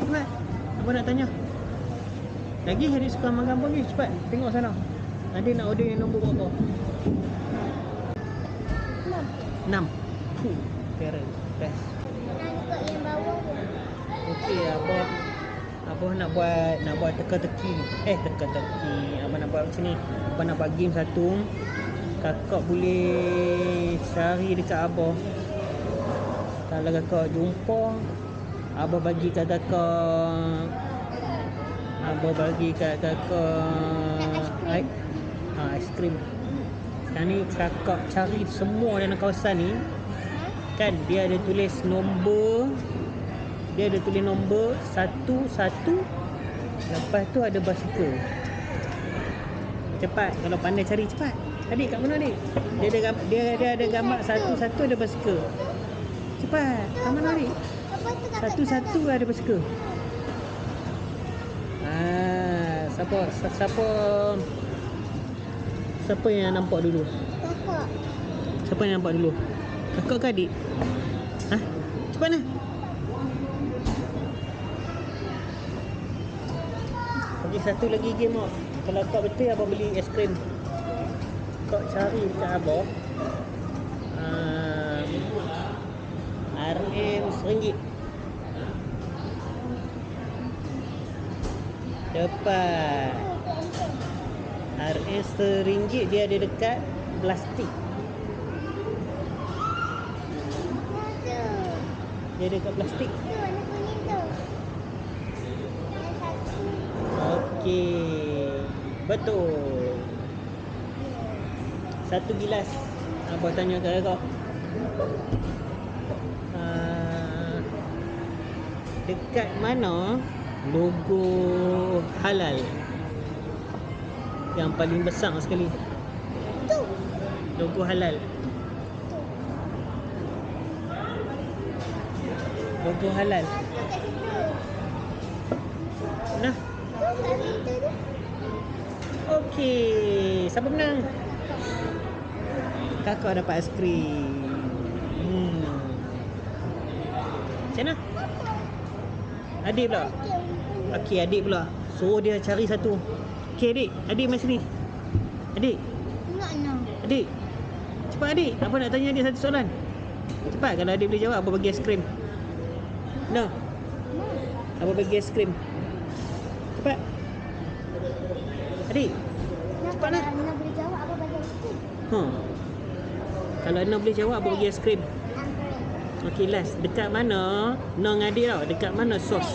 cepat. Abang nak tanya. Lagi hari suka makan apa lagi? Cepat. Tengok sana. Adik nak order yang nombor berapa? 6. Parent. Best. Nak yang bawah tu. Okey, abang nak buat teka-teki. Teka-teki. Abang nak buat macam ni. Abang nak buat game satu. Kakak boleh cari dekat abang. Kalau kakak jumpa, abang bagi kat kakak. Abang bagi kat kakak aiskrim. Sekarang ni kakak cari semua dalam kawasan ni. Kan dia ada tulis nombor. Dia ada tulis nombor 11. Lepas tu ada basikal. Cepat, kalau pandai cari cepat. Adik kat mana adik? Dia ada gambar 11 ada basikal. Cepat, kat mana adik? 11 ada basikal. Siapa yang nampak dulu? Kakak. Siapa yang nampak dulu? Kakak ke adik? Cepat lah. Bagi satu lagi game tak? Kalau kau betul abang beli aiskrim. Kau cari dekat abang RM RM1. Cepat. RM RM1 dia ada dekat plastik. Dia ada dekat plastik. Tu warna kuning tu. Yang satu. Okey. Betul. Satu gilas. Abang tanya kat kau. Dekat mana logo halal yang paling besar sekali? Tu. Logo halal. Logo halal. Kat situ. Nah. Tu kat situ tu. Okey. Siapa menang? Kakak dapat aiskrim. Macam mana? Adik pula. Okey, adik pula. Suruh dia cari satu. Okey, adik. Adik mari sini. Adik. Nak. Adik. Cepat adik. Abang nak tanya adik satu soalan. Cepat. Kalau adik boleh jawab, abang bagi aiskrim. No. Abang bagi aiskrim. Cepat. Adik. Cepat nak. Nak boleh jawab apa bagi aiskrim? Kalau Ana boleh jawab, abang bagi aiskrim. Okey, last. Dekat mana? Nong adik tau. Dekat mana sos?